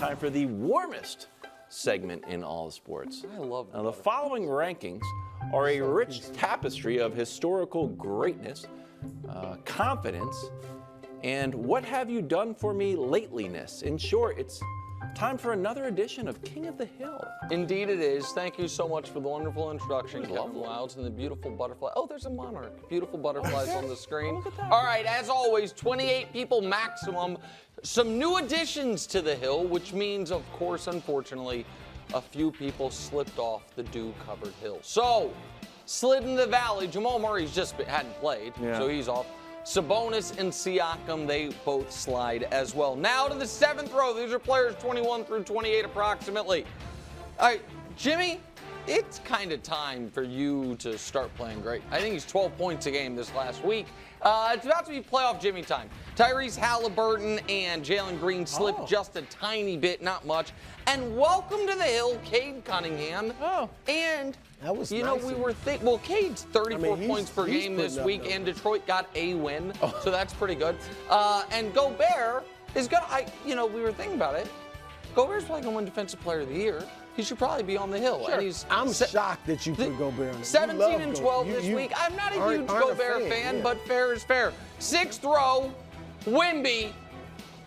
time for the warmest segment in all of sports. I love that. Now, the following rankings are a rich tapestry of historical greatness, confidence, and what have you done for me latelyness. In short, it's time for another edition of King of the Hill. Indeed it is. Thank you so much for the wonderful introduction, Kevin Wildes, and the beautiful butterfly. Oh, there's a monarch. Beautiful butterflies on the screen. Look at that. All right, as always, 28 people maximum. Some new additions to the Hill, which means, of course, unfortunately, a few people slipped off the dew-covered hill. So, slid in the valley. Jamal Murray's just hadn't played, so he's off. Sabonis and Siakam, they both slide as well. Now to the 7th row. These are players 21 through 28 approximately. All right, Jimmy, it's kind of time for you to start playing great. I think he's 12 points a game this last week. It's about to be playoff Jimmy time. Tyrese Halliburton and Jalen Green slipped just a tiny bit, not much. And welcome to the Hill, Cade Cunningham. And that was you nice know, we were thinking, well, Cade's 34 points per game this week, numbers. and Detroit got a win, so that's pretty good. And Gobert is good. We were thinking about it. Gobert's probably going to win Defensive Player of the Year. He should probably be on the Hill. Sure. And I'm shocked that you put Gobert on. 17 and 12 this week. I'm not a huge Gobert fan, but fair is fair. 6th row, Wemby,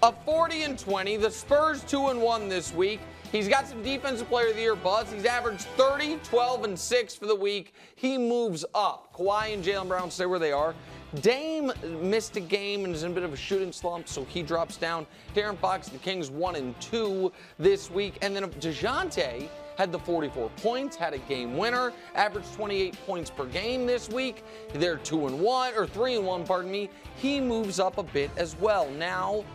a 40 and 20. The Spurs 2-1 this week. He's got some Defensive Player of the Year buzz. He's averaged 30, 12, and 6 for the week. He moves up. Kawhi and Jaylen Brown stay where they are. Dame missed a game and is in a bit of a shooting slump, so he drops down. De'Aaron Fox, the Kings 1-2 this week. And then DeJounte had the 44 points, had a game winner, averaged 28 points per game this week. They're 2-1, or 3-1, pardon me. He moves up a bit as well. Now,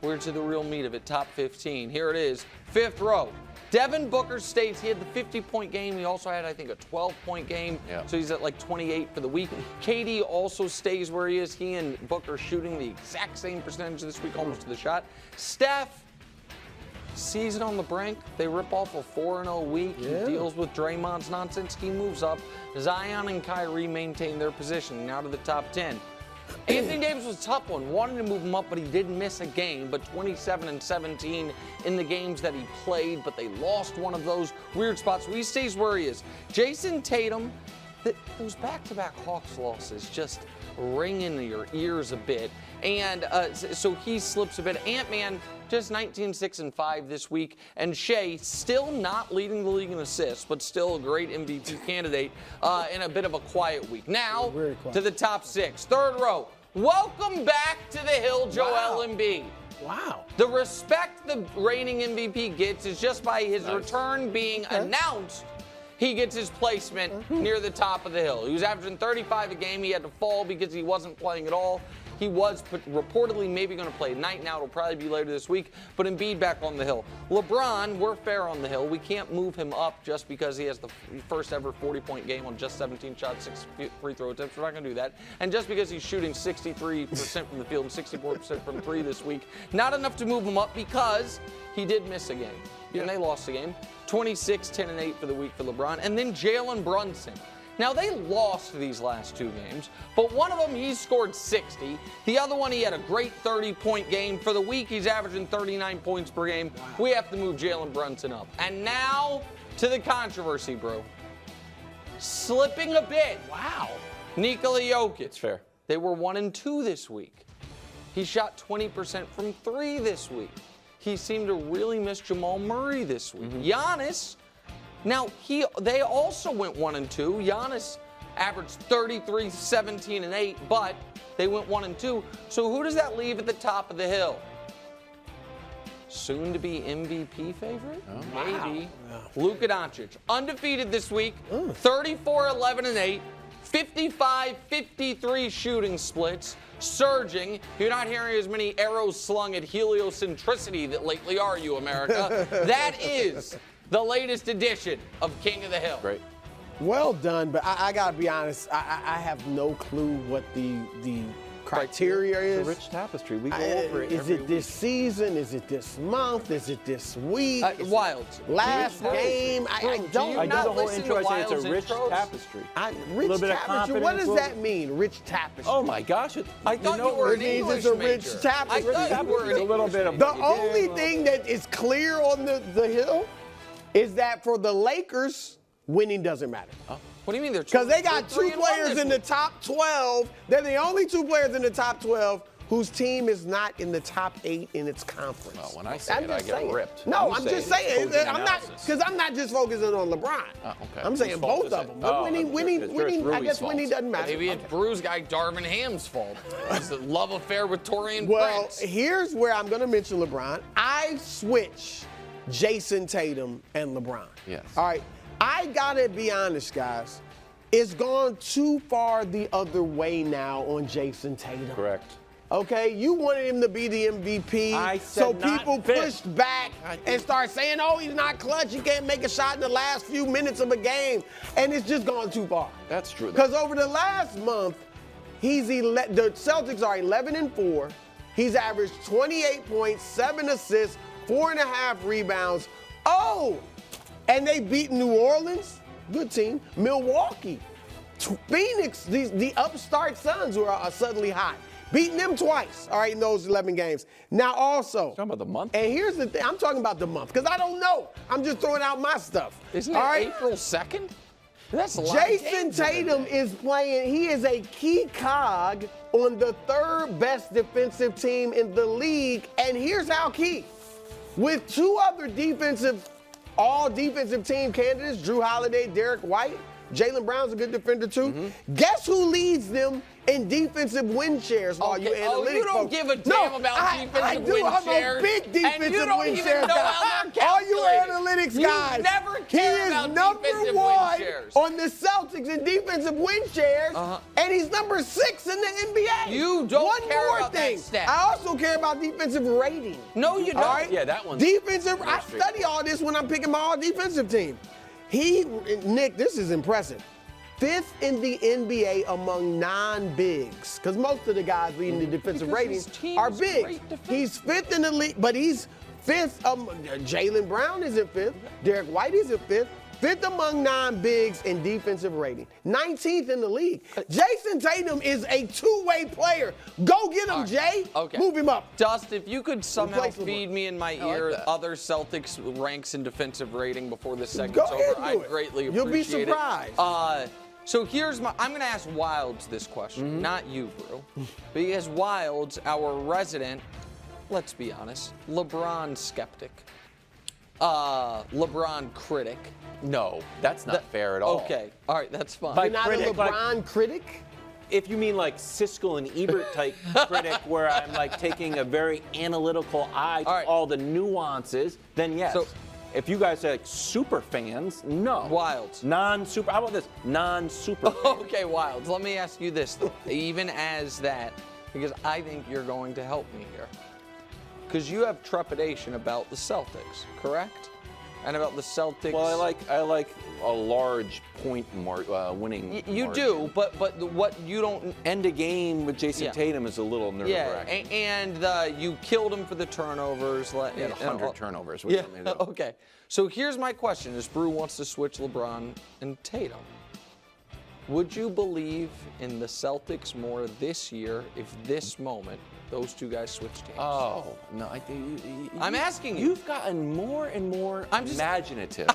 we're to the real meat of it, top 15. Here it is, 5th row. Devin Booker stays. He had the 50-point game. He also had, I think, a 12-point game. So he's at like 28 for the week. KD also stays where he is. He and Booker shooting the exact same percentage this week, almost to the shot. Steph, season on the brink. They rip off a 4-0 week. He deals with Draymond's nonsense. He moves up. Zion and Kyrie maintain their position. Now to the top 10. Anthony Davis was a tough one. Wanted to move him up, but he did miss a game. But 27 and 17 in the games that he played, but they lost one of those weird spots. So he stays where he is. Jayson Tatum, those back-to-back Hawks losses just ring in your ears a bit. And so he slips a bit. Ant-Man, just 19, 6, and 5 this week. And Shai, still not leading the league in assists, but still a great MVP candidate in a bit of a quiet week. Now, to the top 6. 3rd row. Welcome back to the Hill, Joel Embiid. Wow. The respect the reigning MVP gets is just by his return being announced. He gets his placement near the top of the Hill. He was averaging 35 a game. He had to fall because he wasn't playing at all. He was reportedly maybe going to play tonight. Now it'll probably be later this week. But Embiid back on the Hill. LeBron, we're fair on the Hill. We can't move him up just because he has the first ever 40-point game on just 17 shots, 6 free throw attempts. We're not going to do that. And just because he's shooting 63% from the field and 64% from 3 this week, not enough to move him up because he did miss a game. And they lost the game. 26, 10, and 8 for the week for LeBron. And then Jalen Brunson. Now, they lost these last 2 games, but one of them he scored 60. The other one, he had a great 30-point game. For the week, he's averaging 39 points per game. Wow. We have to move Jalen Brunson up. And now to the controversy, bro. Slipping a bit. Wow. Nikola Jokic. It's fair. They were 1-2 this week. He shot 20% from 3 this week. He seemed to really miss Jamal Murray this week. Giannis. Now, they also went 1-2. Giannis averaged 33, 17, and 8, but they went 1-2. So who does that leave at the top of the Hill? Soon to be MVP favorite? Maybe. Wow. Luka Doncic. Undefeated this week. 34, 11, and 8. 55, 53 shooting splits. Surging. You're not hearing as many arrows slung at heliocentricity that lately, are you, America? That is the latest edition of King of the Hill. Great. Well done, but I got to be honest, I have no clue what the criteria is. It's a rich tapestry. We go over it. Is it this season? Is it this month? Is it this week? Wildes. Last game? I don't. I do the whole listen intro. to I say it's a Wildes' rich intros? tapestry. Rich bit of tapestry. What does confidence, that mean? Rich tapestry. Oh my gosh! I thought you were an English it's a rich major. tapestry. I thought you were a little bit of. The only thing that is clear on the hill is that for the Lakers, winning doesn't matter. What do you mean they're Because they got two players in the top 12. They're the only two players in the top 12 whose team is not in the top 8 in its conference. Well, when I say it, I get ripped. No, I'm just saying. I'm not just focusing on LeBron. Oh, okay. I'm saying both of them. But winning. I guess winning doesn't matter. Maybe it's Brews guy Darvin Ham's fault. It's the love affair with Torian Prince. Here's where I'm going to mention LeBron. I switch Jayson Tatum and LeBron. Yes. All right. I gotta be honest, guys. It's gone too far the other way now on Jayson Tatum. Correct. Okay, you wanted him to be the MVP, so people pushed back and started saying, "Oh, he's not clutch. He can't make a shot in the last few minutes of a game," and it's just gone too far. That's true. Because over the last month, the Celtics are 11-4. He's averaged 28 points, 7 assists, 4.5 rebounds. Oh. And they beat New Orleans, good team, Milwaukee, Phoenix, the upstart Suns who are suddenly hot, beating them twice, all right, in those 11 games. Now also, talking about the month? And here's the thing, I'm talking about the month, because I don't know. I'm just throwing out my stuff. Isn't it April 2nd? That's a lot. Jayson Tatum is playing, he is a key cog on the 3rd best defensive team in the league, and here's how key. With 2 other all defensive team candidates, Drew Holiday, Derek White, Jaylen Brown's a good defender too. Guess who leads them in defensive win shares? All you analytics you don't folks. give a damn about defensive win shares. I'm a big defensive and you don't win even shares know guy. how they're All you calculated. analytics guys. You never he care is about number defensive 1 win shares. on the Celtics in defensive win shares, and he's number 6 in the NBA. You don't One care more about thing. that stat. I also care about defensive rating. No, you don't. All right? Yeah, that one's defensive. I study all this when I'm picking my all-defensive team. Nick, this is impressive. 5th in the NBA among non-bigs, because most of the guys leading the defensive ratings are bigs. He's 5th in the league, but he's 5th. Jaylen Brown isn't 5th. Derek White isn't 5th. 5th among non-bigs in defensive rating. 19th in the league. Jayson Tatum is a two-way player. Go get him, Jay. Okay. Move him up. Dust, if you could somehow feed me in my ear other Celtics ranks in defensive rating before this segment's over, I'd greatly appreciate it. You'll be surprised. So here's I'm going to ask Wildes this question, not you, Brew. Because Wildes, our resident, let's be honest, LeBron skeptic, LeBron critic. No, that's not fair at all. Okay, all right, that's fine. You're not a LeBron critic? If you mean like Siskel and Ebert type critic, where I'm like taking a very analytical eye to all the nuances, then yes. So, if you guys are like super fans, no. Wildes. Non-super. How about this? Non-super. Okay, Wildes. Let me ask you this, though. Even as that, because I think you're going to help me here. Because you have trepidation about the Celtics, correct? And about the Celtics. Well, I like a large point winning. You do, but what you don't end a game with Jayson Tatum is a little nerve-wracking. And you killed him for the turnovers. He had 100 turnovers. Okay. So here's my question: as Brew wants to switch LeBron and Tatum, would you believe in the Celtics more this year if this moment those two guys switched teams? Oh, no. I'm asking you. You've gotten more and more imaginative.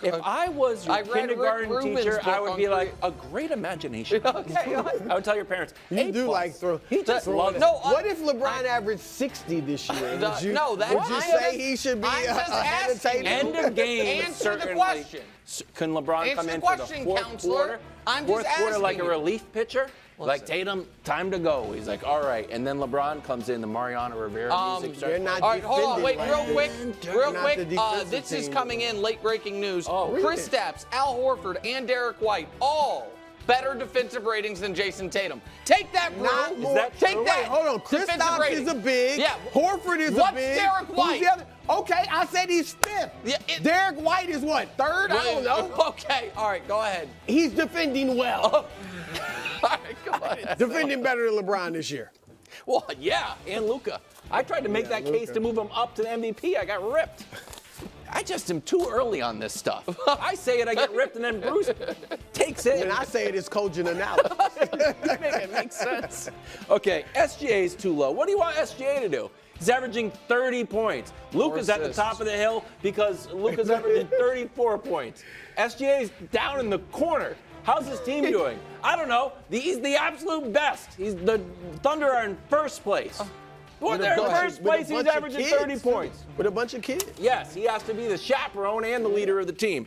If I was your kindergarten teacher, I would be like, a great imagination. Okay. I would tell your parents, you do like throw. He just loves it. What if LeBron averaged 60 this year? Would you say he should be ahead of Tatum? End of game. Answer the question. Can LeBron come in for the fourth quarter? Fourth quarter like a relief pitcher? Like Tatum, time to go. He's like, all right. And then LeBron comes in, the Mariano Rivera music starts. All right, hold on, wait, real quick. This is coming in, late breaking news. Chris Stapps, Al Horford, and Derek White, all better defensive ratings than Jayson Tatum. Take that, bro. Take that. Hold on. Chris Stapps is a big. Yeah. Horford is a big. What's Derek White? Who's the other? Okay, I said he's 5th. Yeah, Derek White is what, 3rd? I don't know. Okay, all right, go ahead. He's defending well. Defending better than LeBron this year. Well, yeah, and Luka. I tried to make that case to move him up to the MVP. I got ripped. I just am too early on this stuff. I say it, I get ripped, and then Bruce takes it. And I say it is cogent analysis. It makes sense. Okay, SGA is too low. What do you want SGA to do? He's averaging 30 points. Luka's at the top of the hill because Luka's averaging 34 points. SGA's down in the corner. How's his team doing? I don't know. He's the absolute best. The Thunder are in first place. Well, they're in first place. He's averaging 30 points. With a bunch of kids. Yes, he has to be the chaperone and the leader of the team.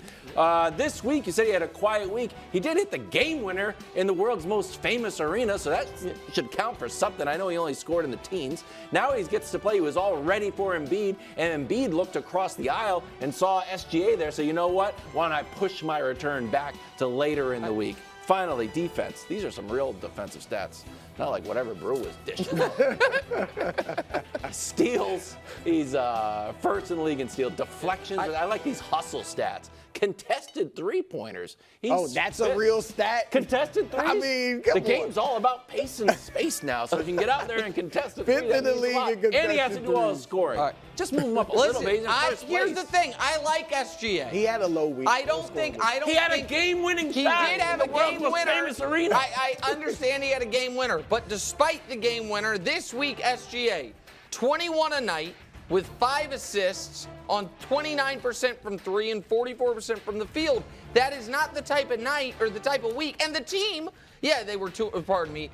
This week, you said he had a quiet week. He did hit the game winner in the world's most famous arena, so that should count for something. I know he only scored in the teens. Now he gets to play. He was all ready for Embiid, and Embiid looked across the aisle and saw SGA there. So you know what? Why don't I push my return back to later in the week? Finally, defense. These are some real defensive stats. Not like whatever Brew was dishing out. Steals. He's first in the league in steal. Deflections. I like these hustle stats. Contested three-pointers. That's a real stat? Contested threes? I mean, the game's all about pace and space now, so if you can get out there and contest a three, Fifth in the league in contested and he has to do all the scoring. All right. Just move him up a little bit. Here's the thing. I like SGA. He had a low week. He had a game-winning shot. He did have a game winner. Famous arena. I understand he had a game winner, but despite the game winner, this week SGA, 21 a night with 5 assists on 29% from 3 and 44% from the field. That is not the type of night or the type of week. And the team, yeah, they were two. Pardon me.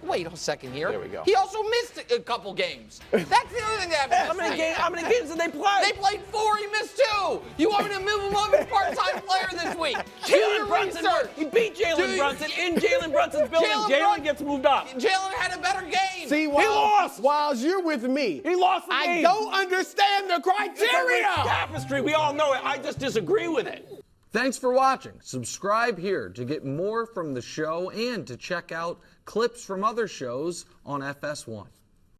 Wait a second here. There we go. He also missed a couple games. That's the other thing that happened. How many games did they play? They played 4. He missed 2. You want me to move him up as part-time player this week? Jalen Brunson. He beat Jalen Brunson in Jalen Brunson's building. Jalen gets moved up. Jalen had a better game. See, he lost. While you're with me, he lost the game. I don't understand the criteria. It's a tapestry. We all know it. I just disagree with it. Thanks for watching. Subscribe here to get more from the show and to check out clips from other shows on FS1.